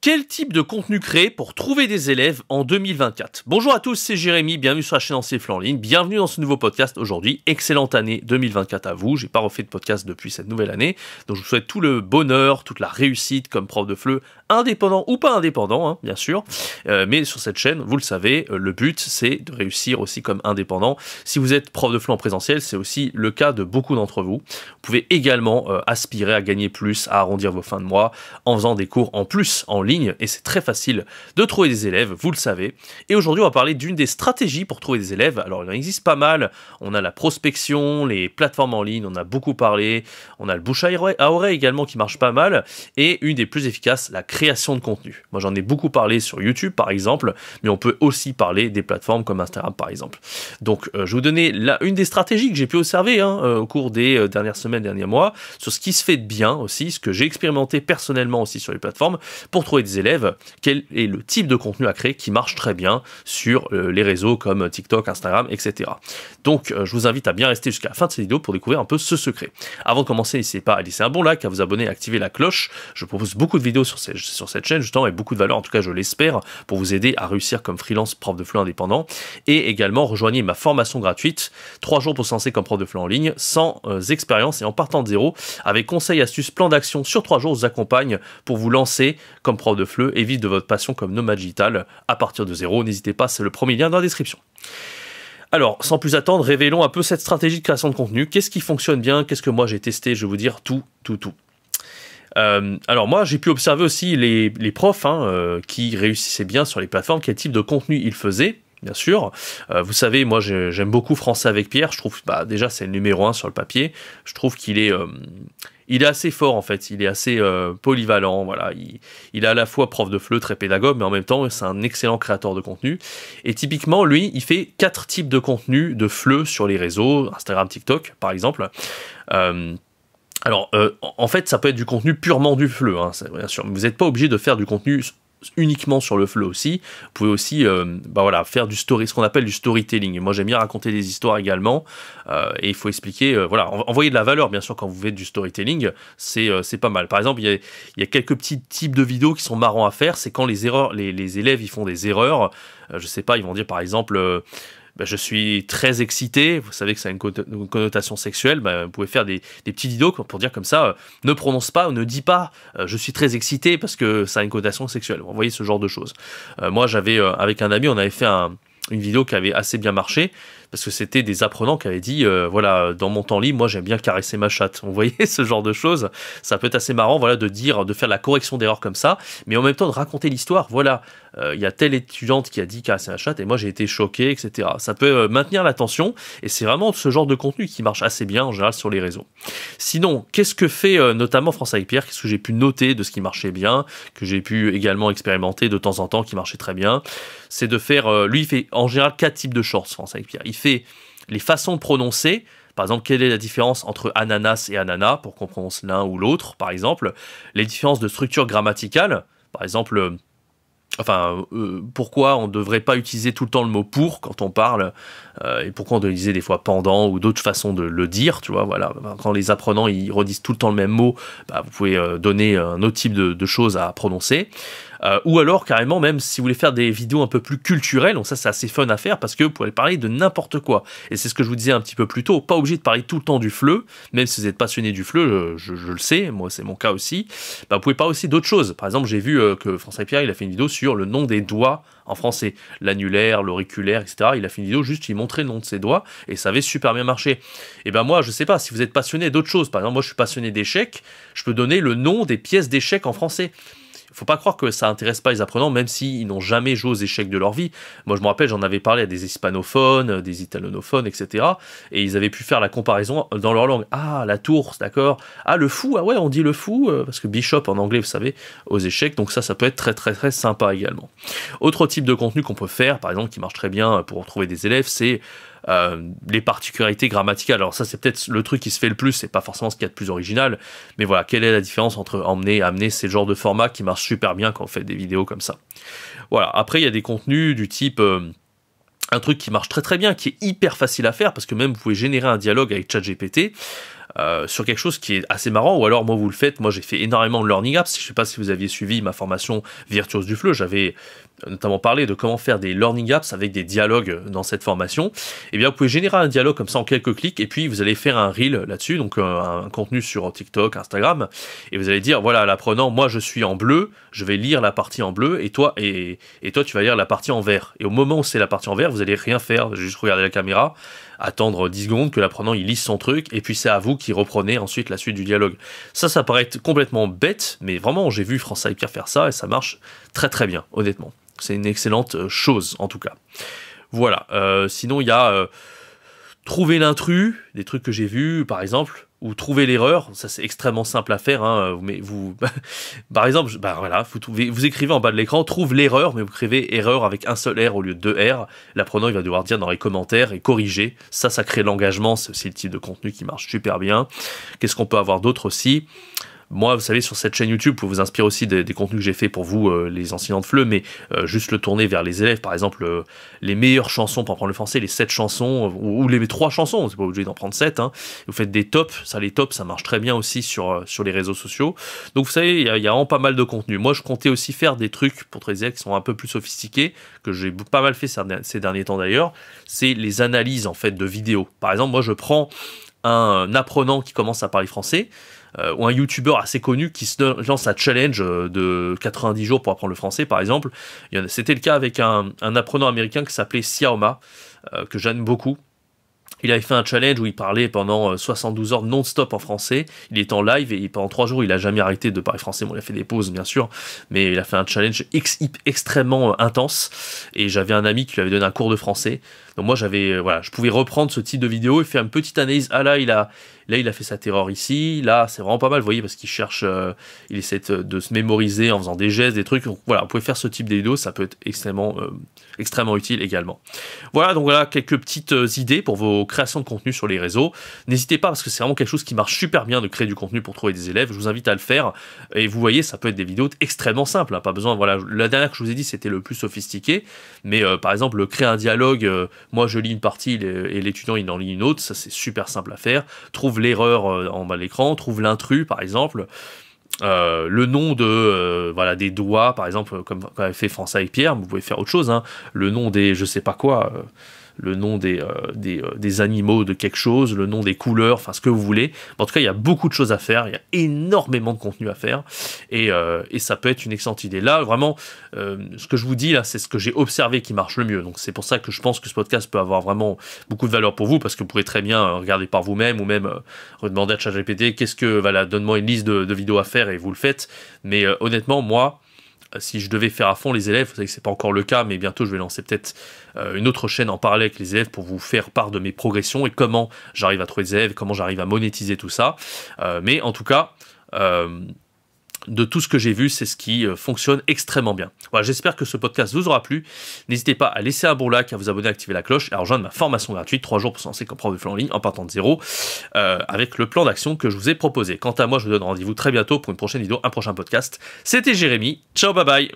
Quel type de contenu créer pour trouver des élèves en 2024? Bonjour à tous, c'est Jérémy, bienvenue sur la chaîne Enseigne en ligne, bienvenue dans ce nouveau podcast aujourd'hui. Excellente année 2024 à vous, j'ai pas refait de podcast depuis cette nouvelle année, donc je vous souhaite tout le bonheur, toute la réussite comme prof de FLE, indépendant ou pas indépendant, hein, bien sûr, mais sur cette chaîne, vous le savez, le but c'est de réussir aussi comme indépendant. Si vous êtes prof de FLE en présentiel, c'est aussi le cas de beaucoup d'entre vous. Vous pouvez également aspirer à gagner plus, à arrondir vos fins de mois en faisant des cours en plus en ligne, et c'est très facile de trouver des élèves, vous le savez. Et aujourd'hui, on va parler d'une des stratégies pour trouver des élèves. Alors, il en existe pas mal. On a la prospection, les plateformes en ligne, on a beaucoup parlé. On a le bouche à oreille également qui marche pas mal. Et une des plus efficaces, la création de contenu. Moi, j'en ai beaucoup parlé sur YouTube, par exemple, mais on peut aussi parler des plateformes comme Instagram, par exemple. Donc, je vais vous donner une des stratégies que j'ai pu observer au cours des dernières semaines, derniers mois, sur ce qui se fait de bien aussi, ce que j'ai expérimenté personnellement aussi sur les plateformes pour trouver des élèves, quel est le type de contenu à créer qui marche très bien sur les réseaux comme TikTok, Instagram, etc. Donc, je vous invite à bien rester jusqu'à la fin de cette vidéo pour découvrir un peu ce secret. Avant de commencer, n'hésitez pas à laisser un bon like, à vous abonner et à activer la cloche. Je propose beaucoup de vidéos sur cette chaîne, justement, et beaucoup de valeur, en tout cas, je l'espère, pour vous aider à réussir comme freelance prof de FLE indépendant. Et également, rejoignez ma formation gratuite, 3 jours pour se lancer comme prof de FLE en ligne, sans expérience et en partant de zéro, avec conseils, astuces, plans d'action sur 3 jours, je vous accompagne pour vous lancer comme prof de FLE et vivre de votre passion comme nomade digital à partir de zéro. N'hésitez pas, c'est le premier lien dans la description. Alors, sans plus attendre, révélons un peu cette stratégie de création de contenu. Qu'est-ce qui fonctionne bien? Qu'est-ce que moi j'ai testé? Je vais vous dire tout. Alors moi, j'ai pu observer aussi les profs qui réussissaient bien sur les plateformes, quel type de contenu ils faisaient. Bien sûr, vous savez, moi j'aime beaucoup Français avec Pierre, je trouve, déjà c'est le numéro 1 sur le papier, je trouve qu'il est, il est assez fort en fait, il est assez polyvalent, voilà, il est à la fois prof de FLE, très pédagogue, mais en même temps c'est un excellent créateur de contenu, et typiquement lui, il fait 4 types de contenu de FLE sur les réseaux, Instagram, TikTok par exemple. Alors, en fait, ça peut être du contenu purement du FLE, hein, bien sûr, mais vous n'êtes pas obligé de faire du contenu uniquement sur le FLE aussi. Vous pouvez aussi faire ce qu'on appelle du storytelling. Et moi j'aime bien raconter des histoires également, et il faut expliquer, envoyer de la valeur bien sûr quand vous faites du storytelling, c'est pas mal. Par exemple, il y a quelques petits types de vidéos qui sont marrants à faire, c'est quand les élèves ils font des erreurs, je sais pas, ils vont dire par exemple je suis très excité, vous savez que ça a une connotation sexuelle, vous pouvez faire des petites vidéos pour dire comme ça, ne prononce pas ou ne dis pas je suis très excité parce que ça a une connotation sexuelle. Vous voyez ce genre de choses. Moi j'avais, avec un ami, on avait fait une vidéo qui avait assez bien marché, parce que c'était des apprenants qui avaient dit dans mon temps libre, moi j'aime bien caresser ma chatte. Vous voyez ce genre de choses, ça peut être assez marrant, de faire la correction d'erreur comme ça, mais en même temps de raconter l'histoire. Il y a telle étudiante qui a dit caresser ma chatte et moi j'ai été choqué, etc. Ça peut maintenir l'attention, et c'est vraiment ce genre de contenu qui marche assez bien en général sur les réseaux. Sinon, qu'est-ce que fait notamment France avec Pierre? Qu'est-ce que j'ai pu noter de ce qui marchait bien, que j'ai pu également expérimenter de temps en temps, qui marchait très bien? C'est de faire, lui il fait en général 4 types de shorts, France avec Pierre. Il fait les façons de prononcer, par exemple, quelle est la différence entre ananas et ananas, pour qu'on prononce l'un ou l'autre, par exemple, les différences de structure grammaticale, par exemple, pourquoi on ne devrait pas utiliser tout le temps le mot pour quand on parle, et pourquoi on doit utiliser des fois pendant ou d'autres façons de le dire, tu vois, voilà. Quand les apprenants ils redisent tout le temps le même mot, vous pouvez donner un autre type de choses à prononcer. Ou alors carrément, même si vous voulez faire des vidéos un peu plus culturelles, donc ça c'est assez fun à faire parce que vous pouvez parler de n'importe quoi. Et c'est ce que je vous disais un petit peu plus tôt, pas obligé de parler tout le temps du FLE, même si vous êtes passionné du FLE, je le sais, moi c'est mon cas aussi. Vous pouvez parler aussi d'autres choses. Par exemple, j'ai vu que François Pierre, il a fait une vidéo sur le nom des doigts en français, l'annulaire, l'auriculaire, etc. Il a fait une vidéo il montrait le nom de ses doigts et ça avait super bien marché. Et moi, je sais pas, si vous êtes passionné d'autres choses, par exemple, moi je suis passionné d'échecs, je peux donner le nom des pièces d'échecs en français. Faut pas croire que ça intéresse pas les apprenants, même s'ils n'ont jamais joué aux échecs de leur vie. Moi, je me rappelle, j'en avais parlé à des hispanophones, des italonophones, etc. Et ils avaient pu faire la comparaison dans leur langue. Ah, la tour, d'accord. Ah, le fou, ah ouais, on dit le fou, parce que bishop en anglais, vous savez, aux échecs. Donc ça peut être très, très, très sympa également. Autre type de contenu qu'on peut faire, par exemple, qui marche très bien pour trouver des élèves, c'est les particularités grammaticales. Alors ça, c'est peut-être le truc qui se fait le plus, c'est pas forcément ce qu'il y a de plus original, mais voilà, quelle est la différence entre emmener et amener? C'est le genre de format qui marche super bien quand on fait des vidéos comme ça. Voilà, après il y a des contenus du type un truc qui marche très très bien, qui est hyper facile à faire, parce que même vous pouvez générer un dialogue avec ChatGPT. sur quelque chose qui est assez marrant, ou alors moi vous le faites, moi j'ai fait énormément de learning apps, je sais pas si vous aviez suivi ma formation Virtuose du Fleu, j'avais notamment parlé de comment faire des learning apps avec des dialogues dans cette formation. Et bien vous pouvez générer un dialogue comme ça en quelques clics, et puis vous allez faire un reel là-dessus, donc un contenu sur TikTok, Instagram, et vous allez dire, voilà, l'apprenant, moi je suis en bleu, je vais lire la partie en bleu, et toi tu vas lire la partie en vert. Et au moment où c'est la partie en vert, vous allez rien faire, juste regarder la caméra, attendre 10 secondes que l'apprenant il lise son truc, et puis c'est à vous qui reprenez ensuite la suite du dialogue. Ça paraît être complètement bête, mais vraiment j'ai vu François et Pierre faire ça, et ça marche très très bien, honnêtement. C'est une excellente chose, en tout cas. Voilà. Sinon, il y a trouver l'intrus, des trucs que j'ai vus, par exemple, ou trouver l'erreur. Ça, c'est extrêmement simple à faire. Hein. Par exemple, voilà, vous écrivez en bas de l'écran, trouve l'erreur, mais vous écrivez erreur avec un seul R au lieu de deux R. L'apprenant, il va devoir dire dans les commentaires et corriger. Ça crée de l'engagement. C'est aussi le type de contenu qui marche super bien. Qu'est-ce qu'on peut avoir d'autre aussi ? Moi, vous savez, sur cette chaîne YouTube, vous pouvez vous inspirer aussi des contenus que j'ai fait pour vous, les enseignants de FLE, mais juste le tourner vers les élèves. Par exemple, les meilleures chansons pour apprendre le français, les 7 chansons, ou les 3 chansons, c'est pas obligé d'en prendre 7. Hein. Vous faites des tops, les tops, ça marche très bien aussi sur les réseaux sociaux. Donc vous savez, il y a vraiment pas mal de contenu. Moi, je comptais aussi faire des trucs pour les élèves qui sont un peu plus sophistiqués, que j'ai pas mal fait ces derniers temps d'ailleurs. C'est les analyses, en fait, de vidéos. Par exemple, moi, je prends un apprenant qui commence à parler français, ou un youtubeur assez connu qui se lance un challenge de 90 jours pour apprendre le français, par exemple. C'était le cas avec un apprenant américain qui s'appelait Xiaoma, que j'aime beaucoup. Il avait fait un challenge où il parlait pendant 72 heures non-stop en français. Il était en live et pendant 3 jours, il a jamais arrêté de parler français. Bon, il a fait des pauses, bien sûr, mais il a fait un challenge extrêmement intense. Et j'avais un ami qui lui avait donné un cours de français. Donc moi, je pouvais reprendre ce type de vidéo et faire une petite analyse. Ah là, il a fait cette erreur ici. Là, c'est vraiment pas mal, vous voyez, parce qu'il cherche, il essaie de se mémoriser en faisant des gestes, des trucs. Donc voilà, vous pouvez faire ce type de vidéo, ça peut être extrêmement utile également. Voilà, donc voilà quelques petites idées pour vos créations de contenu sur les réseaux. N'hésitez pas, parce que c'est vraiment quelque chose qui marche super bien de créer du contenu pour trouver des élèves. Je vous invite à le faire. Et vous voyez, ça peut être des vidéos extrêmement simples. Hein, pas besoin, voilà, la dernière que je vous ai dit, c'était le plus sophistiqué. Mais par exemple, créer un dialogue, moi je lis une partie et l'étudiant il en lit une autre, ça c'est super simple à faire. Trouve l'erreur en bas de l'écran, trouve l'intrus par exemple. Le nom de des doigts par exemple, comme avait fait François et Pierre, vous pouvez faire autre chose, hein. Le nom des je sais pas quoi, le nom des animaux de quelque chose, le nom des couleurs, enfin ce que vous voulez. En tout cas, il y a beaucoup de choses à faire, il y a énormément de contenu à faire, et ça peut être une excellente idée. Là, vraiment, ce que je vous dis là, c'est ce que j'ai observé qui marche le mieux. Donc c'est pour ça que je pense que ce podcast peut avoir vraiment beaucoup de valeur pour vous, parce que vous pourrez très bien regarder par vous-même, ou même demander à ChatGPT, donne-moi une liste de vidéos à faire, et vous le faites. Mais honnêtement, moi, si je devais faire à fond les élèves, vous savez que c'est pas encore le cas, mais bientôt je vais lancer peut-être une autre chaîne en parallèle avec les élèves pour vous faire part de mes progressions et comment j'arrive à trouver des élèves, comment j'arrive à monétiser tout ça. Mais en tout cas, de tout ce que j'ai vu, c'est ce qui fonctionne extrêmement bien. Voilà, j'espère que ce podcast vous aura plu. N'hésitez pas à laisser un bon like, à vous abonner, à activer la cloche et à rejoindre ma formation gratuite 3 jours pour se lancer comme prof de FLE en ligne en partant de zéro, avec le plan d'action que je vous ai proposé. Quant à moi, je vous donne rendez-vous très bientôt pour une prochaine vidéo, un prochain podcast. C'était Jérémy. Ciao, bye bye.